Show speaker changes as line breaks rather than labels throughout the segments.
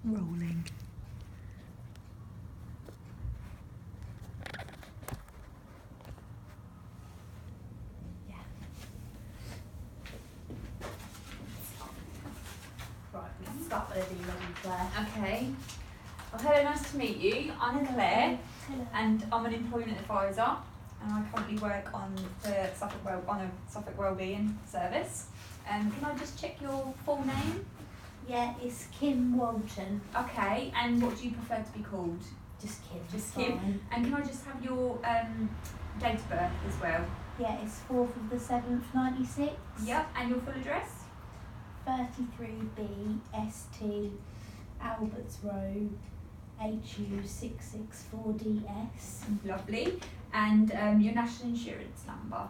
Rolling.
Yeah. Right, we can start whenever you're ready, Claire.
Okay. Well, hello, nice to meet you. I'm Claire,
Hello.
and I'm an employment advisor, and I currently work on a Suffolk Wellbeing service. Can I just check your full name?
Yeah, it's Kim Walton.
Okay, and what do you prefer to be called?
Just Kim.
Just
it's
Kim.
fine.
And can I just have your date of birth as well?
Yeah, it's 4th of the 7th, 96.
Yep, and your full address?
33B ST Alberts Road HU 664DS.
Lovely. And your national insurance number?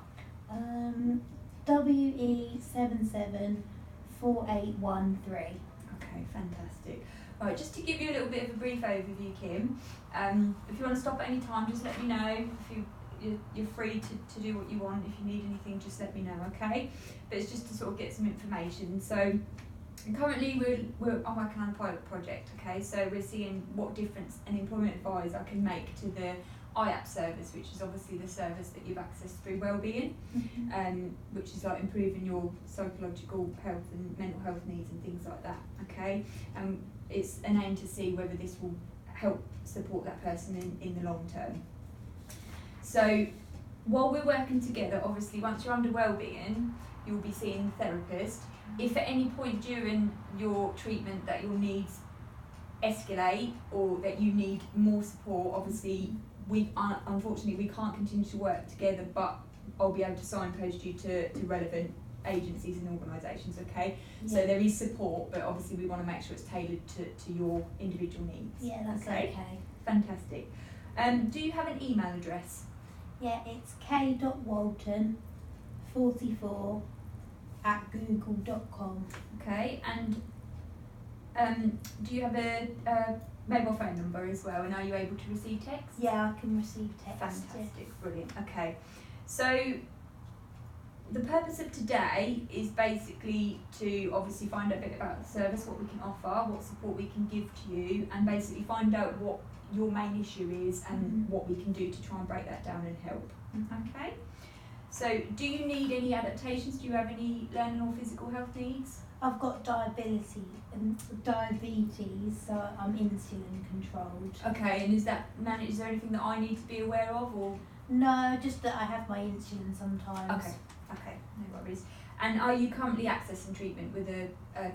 WE774813.
Okay, fantastic. Right, just to give you a little bit of a brief overview, Kim, if you want to stop at any time, just let me know. If you're free to do what you want. If you need anything, just let me know, okay? But it's just to sort of get some information. So currently I'm working on a pilot project, okay? So we're seeing what difference an employment advisor can make to the IAP service, which is obviously the service that you've accessed through Wellbeing, which is like improving your psychological health and mental health needs and things like that, okay? It's an aim to see whether this will help support that person in the long term. So while we're working together, obviously once you're under Wellbeing, you'll be seeing a therapist. If at any point during your treatment that your needs escalate or that you need more support, obviously unfortunately we can't continue to work together, but I'll be able to signpost you to relevant agencies and organisations, okay?
Yeah.
So there is support, but obviously we want to make sure it's tailored to your individual needs.
Yeah, that's okay.
Fantastic. Do you have an email address?
Yeah, it's k.walton44@google.com.
Okay, and do you have a mobile phone number as well, and are you able to receive text?
Yeah, I can receive text.
Fantastic, brilliant. Okay, so the purpose of today is basically to obviously find out a bit about the service, what we can offer, what support we can give to you, and basically find out what your main issue is and what we can do to try and break that down and help. Okay, so do you need any adaptations? Do you have any learning or physical health needs?
I've got diabetes, so I'm insulin controlled.
Okay, and is that managed? Is there anything that I need to be aware of, or?
No, just that I have my insulin sometimes.
Okay, no worries. And are you currently accessing treatment with a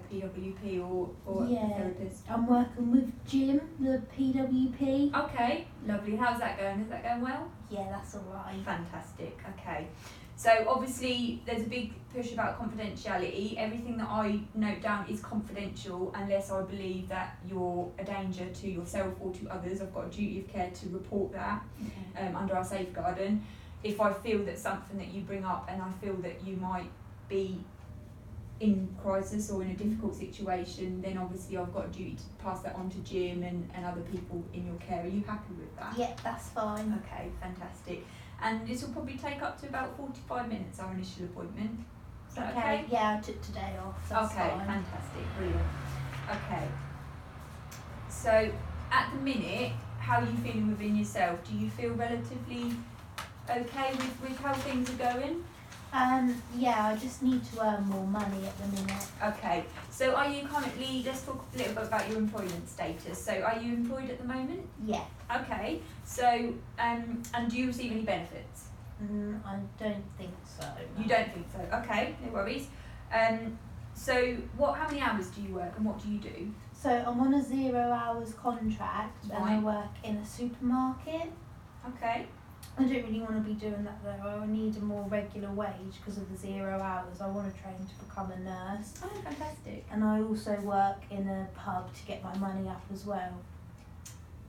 PWP or a therapist?
I'm working with Jim, the PWP.
Okay, lovely. How's that going? Is that going well?
Yeah, that's alright.
Fantastic. Okay. So obviously there's a big push about confidentiality. Everything that I note down is confidential unless I believe that you're a danger to yourself or to others. I've got a duty of care to report that under our safeguarding. If I feel that something that you bring up and I feel that you might be in crisis or in a difficult situation, then obviously I've got a duty to pass that on to Jim and other people in your care. Are you happy with that?
Yeah, that's fine.
Okay, fantastic. And this will probably take up to about 45 minutes, our initial appointment. Is that okay?
Yeah, I took today off. That's
okay,
fine.
Fantastic, brilliant. Okay. So at the minute, how are you feeling within yourself? Do you feel relatively okay with how things are going?
Yeah, I just need to earn more money at the minute.
Okay, so are you currently, let's talk a little bit about your employment status. So are you employed at the moment?
Yeah.
Okay, so, and do you receive any benefits?
I don't think so.
You don't think so? Okay, no worries. So how many hours do you work and what do you do?
So I'm on a 0 hours contract and I
Right.
work in a supermarket.
Okay.
I don't really want to be doing that though. I need a more regular wage because of the 0 hours. I want to train to become a nurse.
Oh, fantastic.
And I also work in a pub to get my money up as well.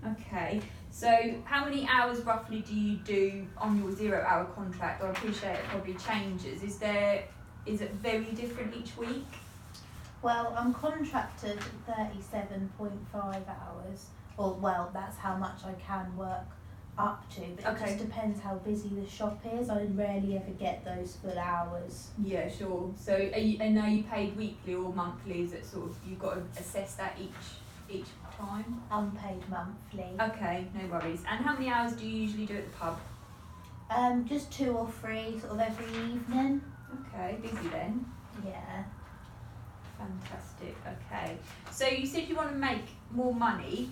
Okay, so how many hours roughly do you do on your 0 hour contract? I appreciate it probably changes. Is it very different each week?
Well, I'm contracted 37.5 hours. Or, well, that's how much I can work up to. But
Okay.
it just depends how busy the shop is. I rarely ever get those full hours.
Yeah, sure. So are you paid weekly or monthly? Is it sort of, you've got to assess that each
unpaid monthly.
Okay, no worries. And how many hours do you usually do at the pub?
Just 2 or 3 sort of every evening.
Okay, busy then.
Yeah.
Fantastic. Okay. So you said you want to make more money.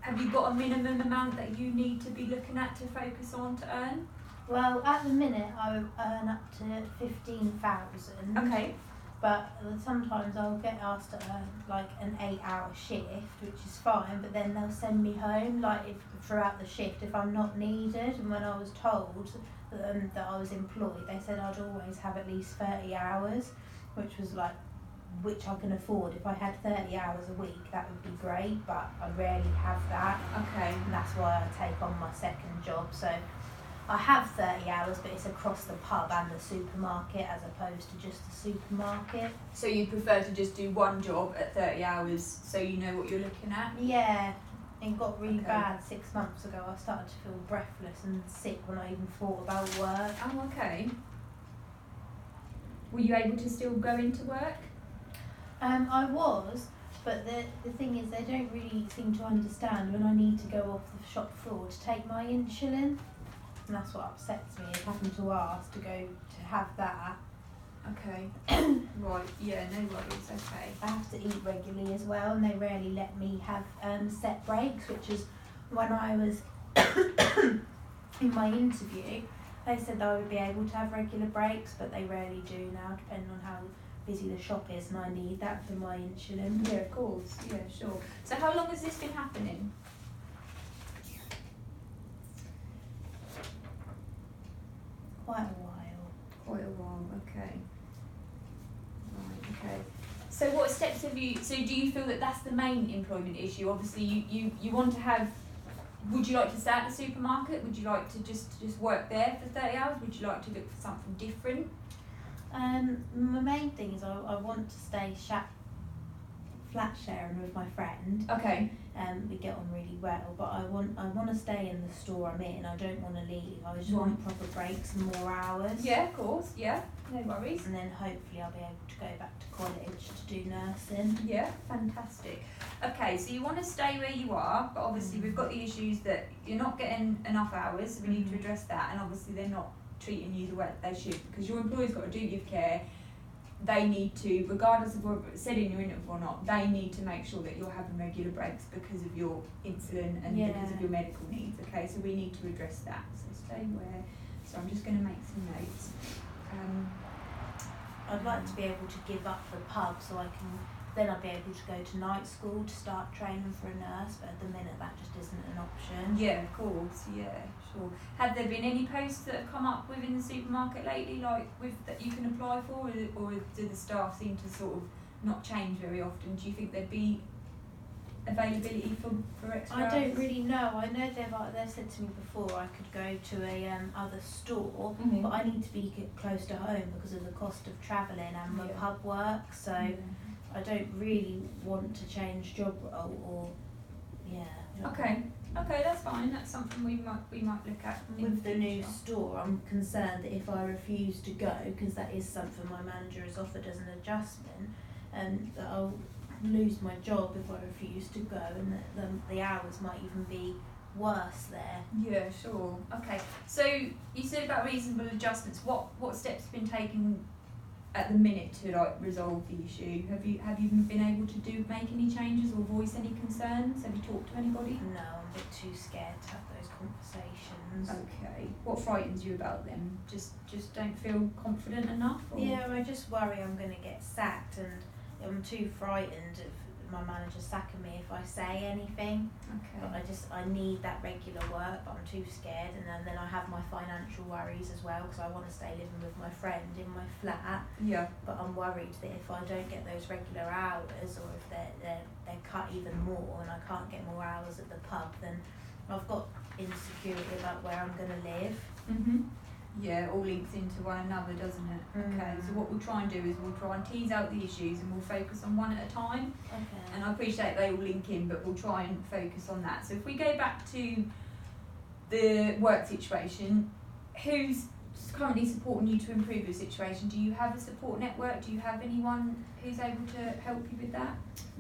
Have you got a minimum amount that you need to be looking at to focus on to earn?
Well, at the minute I earn up to 15,000.
Okay.
But sometimes I'll get asked to earn like an 8-hour shift, which is fine, but then they'll send me home like throughout the shift if I'm not needed. And when I was told that I was employed, they said I'd always have at least 30 hours, which I can afford. If I had 30 hours a week, that would be great, but I rarely have that.
Okay.
And that's why I take on my second job. So I have 30 hours, but it's across the pub and the supermarket as opposed to just the supermarket.
So you prefer to just do one job at 30 hours so you know what you're looking at?
Yeah, it got really
Okay.
bad 6 months ago. I started to feel breathless and sick when I even thought about work.
Oh, okay. Were you able to still go into work?
I was, but the thing is they don't really seem to understand when I need to go off the shop floor to take my insulin. And that's what upsets me, is having to ask to go to have that.
Okay. Right, yeah, no worries, okay.
I have to eat regularly as well, and they rarely let me have set breaks, which is when I was in my interview, they said I would be able to have regular breaks, but they rarely do now, depending on how busy the shop is, and I need that for my insulin.
Yeah, of course, yeah, sure. So how long has this been happening?
Quite a while.
Quite a while, okay. Right, okay. So what steps have you, so do you feel that that's the main employment issue? Obviously you want to have, would you like to stay at the supermarket? Would you like to just work there for 30 hours? Would you like to look for something different?
My main thing is I want to stay flat sharing with my friend.
Okay.
We get on really well, but I want to stay in the store I'm in. I don't want to leave. I just want proper breaks and more hours.
Yeah, of course, yeah, no worries.
And then hopefully I'll be able to go back to college to do nursing.
Yeah, fantastic. Okay, so you want to stay where you are, but obviously we've got the issues that you're not getting enough hours, so we need to address that, and obviously they're not treating you the way that they should, because your employer's got a duty of care. They need to, regardless of what it's said in your interview or not, they need to make sure that you're having regular breaks because of your insulin and because of your medical needs, okay? So we need to address that. So stay where, so I'm just going to make some notes.
I'd like to be able to give up the pub so then I'd be able to go to night school to start training for a nurse, but at the minute that just isn't an option.
Yeah, of course, yeah, sure. Have there been any posts that have come up within the supermarket lately, like that you can apply for, or do the staff seem to sort of not change very often? Do you think there'd be availability for extra
I don't
hours?
really know. I know they've said to me before I could go to a other store,
Mhm.
but I need to be close to home because of the cost of travelling and my
Yeah.
pub work. So I don't really want to change job role or
Okay, that's fine. That's something we might look at in
With the new
future.
store, I'm concerned that if I refuse to go, because that is something my manager has offered as an adjustment, that I'll lose my job if I refuse to go, and that the hours might even be worse there.
Yeah, sure. Okay. So you said about reasonable adjustments. What steps have been taken at the minute to resolve the issue? Have you been able to make any changes or voice any concerns? Have you talked to anybody?
No, I'm a bit too scared to have those conversations.
Okay. What frightens you about them? Just don't feel confident enough? Or?
Yeah, I just worry I'm going to get sacked, and I'm too frightened of my manager sacking me if I say anything. But
Okay.
I need that regular work, but I'm too scared, and then I have my financial worries as well, because I want to stay living with my friend in my flat,
Yeah.
but I'm worried that if I don't get those regular hours, or if they're cut even more and I can't get more hours at the pub, then I've got insecurity about where I'm going to live.
Yeah, all links into one another, doesn't it? Okay, so what we'll try and do is we'll try and tease out the issues and we'll focus on one at a time.
Okay.
And I appreciate they all link in, but we'll try and focus on that. So if we go back to the work situation, who's currently supporting you to improve your situation? Do you have a support network? Do you have anyone who's able to help you with that?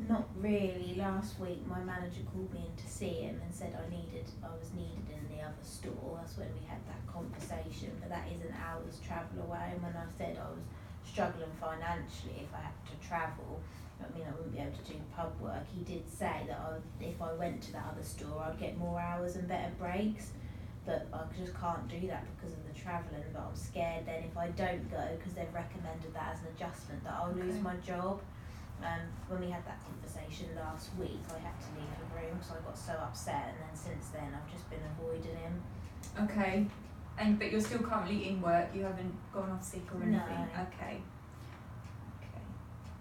Not really. Last week my manager called me in to see him and said I was needed in the other store. That's when we had that conversation, but that is an hour's travel away, and when I said I was struggling financially if I had to travel, I wouldn't be able to do pub work. He did say that if I went to that other store I'd get more hours and better breaks, but I just can't do that because of the travelling. But I'm scared then if I don't go, because they've recommended that as an adjustment, that I'll lose my job. When we had that conversation last week, I had to leave the room because I got so upset, and then since then I've just been avoiding him.
Okay, but you're still currently in work. You haven't gone off sick or anything.
No.
Okay.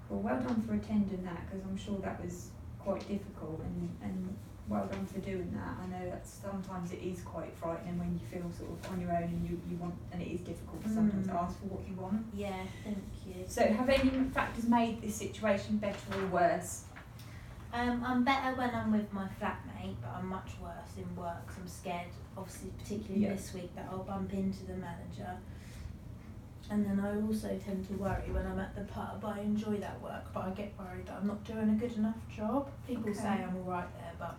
Well, well done for attending that, because I'm sure that was quite difficult, and well done for doing that. I know that sometimes it is quite frightening when you feel sort of on your own and you want, and it is difficult to sometimes ask for what you want.
Yeah, thank you.
So have any factors made this situation better or worse?
I'm better when I'm with my flatmate, but I'm much worse in work 'cause I'm scared, obviously, particularly this week, that I'll bump into the manager. And then I also tend to worry when I'm at the pub. I enjoy that work, but I get worried that I'm not doing a good enough job. People say I'm alright there, but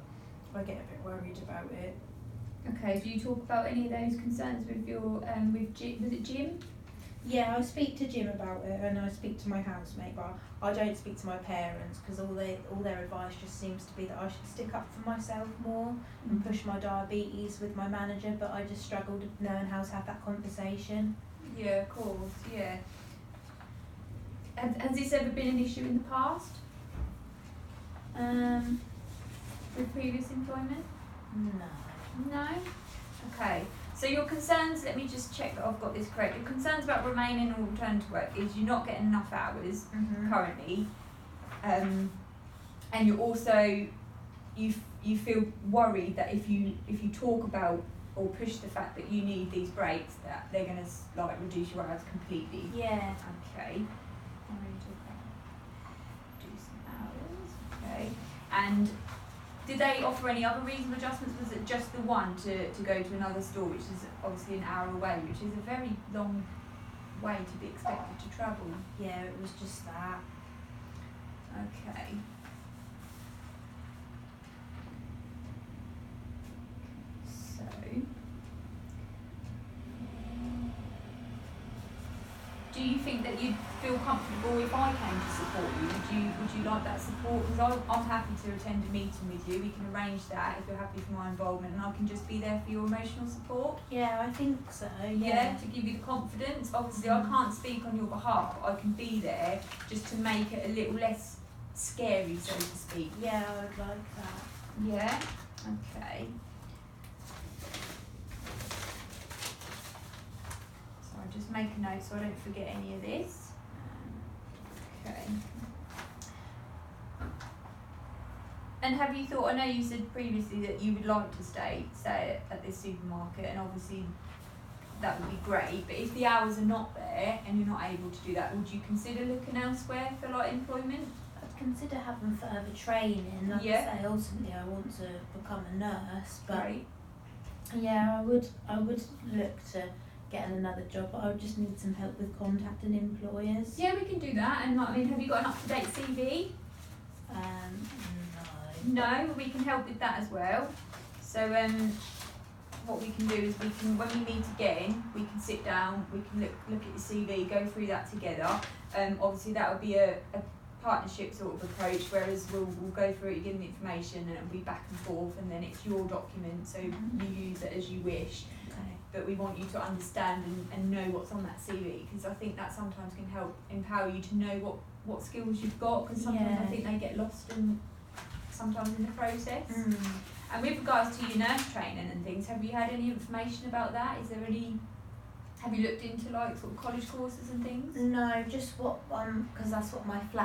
I get a bit worried about it.
Okay, do you talk about any of those concerns with your, with Jim? Was it Jim?
Yeah, I speak to Jim about it, and I speak to my housemate, but I don't speak to my parents because all their advice just seems to be that I should stick up for myself more and push my diabetes with my manager, but I just struggled knowing how to have that conversation.
Yeah, of course, yeah. Has this ever been an issue in the past with previous employment?
No.
No? Okay. So your concerns, let me just check that I've got this correct. Your concerns about remaining or returning to work is you're not getting enough hours currently, and you're also, you feel worried that if you talk about or push the fact that you need these breaks, that they're going to like reduce your hours completely.
Yeah.
Okay. Reduce hours. Okay. And did they offer any other reasonable adjustments? Was it just the one to go to another store, which is obviously an hour away, which is a very long way to be expected to travel?
Yeah, it was just that.
Okay. So, do you think that you'd feel comfortable if I came to support you? Would you like that support? Because I'm happy to attend a meeting with you. We can arrange that if you're happy for my involvement, and I can just be there for your emotional support.
Yeah, I think so.
Yeah, to give you the confidence. Obviously, I can't speak on your behalf, but I can be there just to make it a little less scary, so to speak.
Yeah, I would like that.
Yeah. Okay. So I'll just make a note so I don't forget any of this. Okay. And have you thought, I know you said previously that you would like to stay at this supermarket, and obviously that would be great, but if the hours are not there and you're not able to do that, would you consider looking elsewhere for like employment?
I'd consider having further training. Like I say, ultimately I want to become a nurse, but
Right.
yeah, I would look to get another job, but I would just need some help with contacting employers.
Yeah, we can do that. And I mean, have you got an up-to-date CV?
No.
No, we can help with that as well. So what we can do is when we meet again, we can sit down, we can look at your CV, go through that together. Obviously that would be a partnership sort of approach, whereas we'll go through it, you give them the information, and it'll be back and forth, and then it's your document, so you use it as you wish.
Okay.
But we want you to understand and know what's on that CV, because I think that sometimes can help empower you to know what skills you've got, because sometimes I think they get lost sometimes in the process. And with regards to your nurse training and things, have you had any information about that? Have you looked into like sort of college courses and things?
No, just what because that's what my flatmate